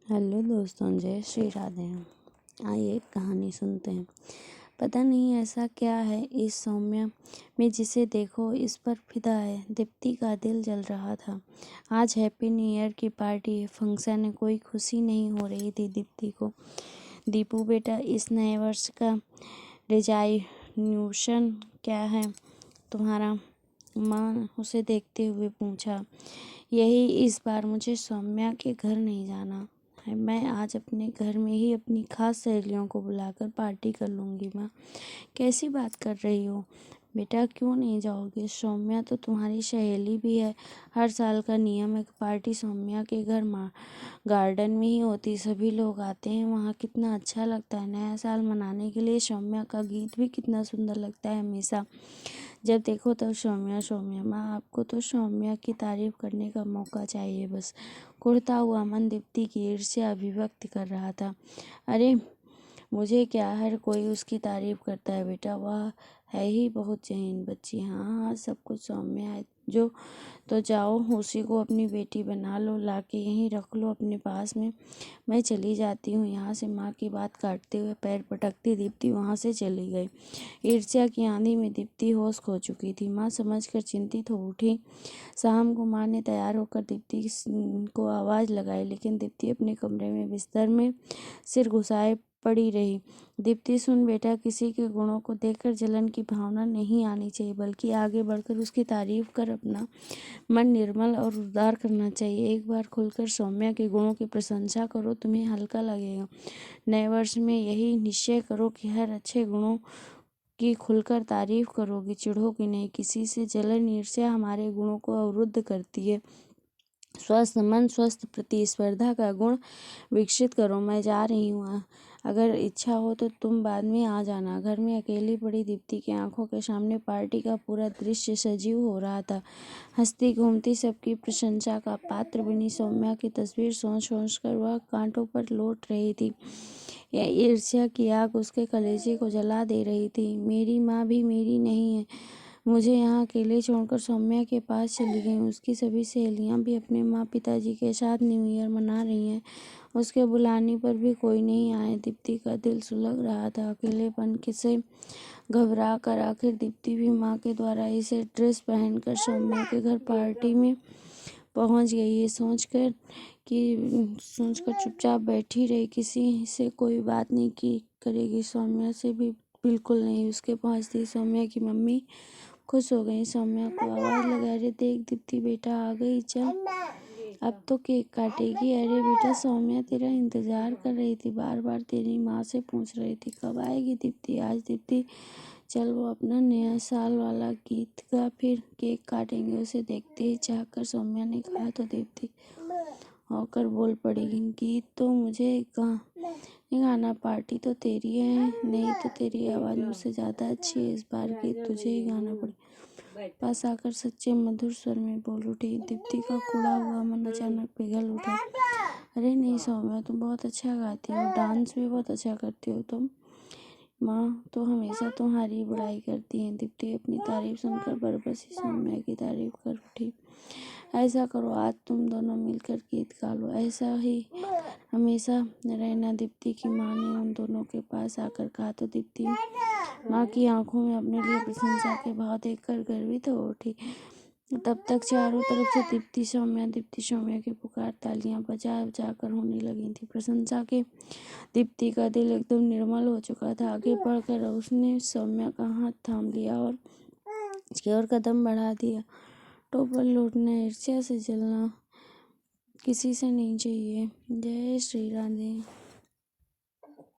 Hello दोस्तों, जय श्री राधे। आइए एक कहानी सुनते हैं। पता नहीं ऐसा क्या है इस सौम्या में, जिसे देखो इस पर फिदा है। दीप्ति का दिल जल रहा था। आज हैप्पी न्यू ईयर की पार्टी है, फंक्शन है, कोई खुशी नहीं हो रही थी दीप्ति को। दीपू बेटा, इस नए वर्ष का रेजोल्यूशन क्या है तुम्हारा? माँ उसे देखते हुए पूछा। यही, इस बार मुझे सौम्या के घर नहीं जाना है। मैं आज अपने घर में ही अपनी खास सहेलियों को बुलाकर पार्टी कर लूँगी। माँ, कैसी बात कर रही हो बेटा? क्यों नहीं जाओगे? सौम्या तो तुम्हारी सहेली भी है। हर साल का नियम है कि पार्टी सौम्या के घर गार्डन में ही होती। सभी लोग आते हैं वहाँ, कितना अच्छा लगता है। नया साल मनाने के लिए सौम्या का गीत भी कितना सुंदर लगता है। हमेशा जब देखो तब सौम्या सौम्या। माँ, आपको तो सौम्या की तारीफ करने का मौका चाहिए बस। कुढ़ता हुआ मन दीप्ति की ईर्ष्या अभिव्यक्त कर रहा था। अरे मुझे क्या, हर कोई उसकी तारीफ करता है बेटा। वह है ही बहुत जहीन बच्ची। हाँ हाँ, सब कुछ सौम्या है जो। तो जाओ उसी को अपनी बेटी बना लो, लाके यहीं रख लो अपने पास में। मैं चली जाती हूँ यहाँ से। माँ की बात काटते हुए पैर पटकती दीप्ति वहाँ से चली गई। ईर्ष्या की आंधी में दीप्ति होश खो चुकी थी। माँ समझकर चिंतित हो उठी। शाम को माँ ने तैयार होकर दीप्ति को आवाज़ लगाई, लेकिन दीप्ति अपने कमरे में बिस्तर में सिर घुसाए पड़ी रही। दीप्ति, सुन बेटा, किसी के गुणों को देखकर जलन की भावना नहीं आनी चाहिए, बल्कि आगे बढ़कर उसकी तारीफ कर अपना मन निर्मल और उदार करना चाहिए। एक बार खुलकर सौम्या के गुणों की प्रशंसा करो, तुम्हें हल्का लगेगा। नए वर्ष में यही निश्चय करो कि हर अच्छे गुणों की खुलकर तारीफ करोगी, चिढ़ोगी नहीं। किसी से जलन, ईर्ष्या हमारे गुणों को अवरुद्ध करती है। स्वस्थ मन, स्वस्थ प्रतिस्पर्धा का गुण विकसित करो। मैं जा रही हूँ। अगर इच्छा हो तो तुम बाद में आ जाना। घर में अकेली पड़ी दीप्ति की आंखों के सामने पार्टी का पूरा दृश्य सजीव हो रहा था। हंसती घूमती, सबकी प्रशंसा का पात्र बनी सौम्या की तस्वीर सोच सोच कर वह कांटों पर लौट रही थी। यह ईर्ष्या की आग उसके कलेजे को जला दे रही थी। मेरी माँ भी मेरी नहीं है। मुझे यहाँ अकेले छोड़कर सौम्या के पास चली गई। उसकी सभी सहेलियाँ भी अपने माँ पिताजी के साथ न्यू ईयर मना रही हैं। उसके बुलाने पर भी कोई नहीं आया। दीप्ति का दिल सुलग रहा था अकेलेपन से घबरा कर। आखिर दीप्ति भी माँ के द्वारा इसे ड्रेस पहनकर सौम्या के घर पार्टी में पहुँच गई। ये सोचकर चुपचाप बैठी रही। किसी से कोई बात नहीं की करेगी, सौम्या से भी बिल्कुल नहीं। उसके पहुँचते ही सौम्या की मम्मी खुश हो गई। सौम्या को आवाज़ लगा, अरे देख दीप्ति बेटा आ गई, चल अब तो केक काटेगी। अरे बेटा, सौम्या तेरा इंतजार कर रही थी, बार बार तेरी माँ से पूछ रही थी कब आएगी दीप्ति। आज दीप्ति, चल वो अपना नया साल वाला गीत गा, फिर केक काटेंगे। उसे देखते ही चाहकर सौम्या ने कहा तो दीप्ति होकर बोल पड़ी, गीत तो मुझे गाना, पार्टी तो तेरी है। नहीं तो तेरी आवाज़ मुझसे ज़्यादा अच्छी है, इस बार गीत तुझे ही गाना पड़े। पास आकर सच्चे मधुर स्वर में बोल उठी। दीप्ति का कुड़ा हुआ मन अचानक पिघल उठा। अरे नहीं सौम्या, तुम बहुत अच्छा गाती हो, डांस भी बहुत अच्छा करती हो तुम। माँ तो हमेशा तुम्हारी बुराई करती हैं। दीप्ति अपनी तारीफ सुनकर बरबसी सौम्या की तारीफ कर उठी। ऐसा करो, आज तुम दोनों मिलकर गीत गा लो, ऐसा ही हमेशा रहना। दीप्ति की माँ ने उन दोनों के पास आकर कहा तो दीप्ति माँ की आंखों में अपने लिए प्रशंसा के भाव देखकर गर्वित हो उठी। तब तक चारों तरफ से दीप्ति सौम्या की पुकार तालियां बजा बजा कर होने लगी थी। प्रशंसा के दीप्ति का दिल एकदम निर्मल हो चुका था। आगे बढ़कर उसने सौम्या का हाथ थाम लिया और उसकी ओर कदम बढ़ा दिया। टोपल लूटना, ईर्ष्या से जलना किसी से नहीं चाहिए। जय श्री राधे।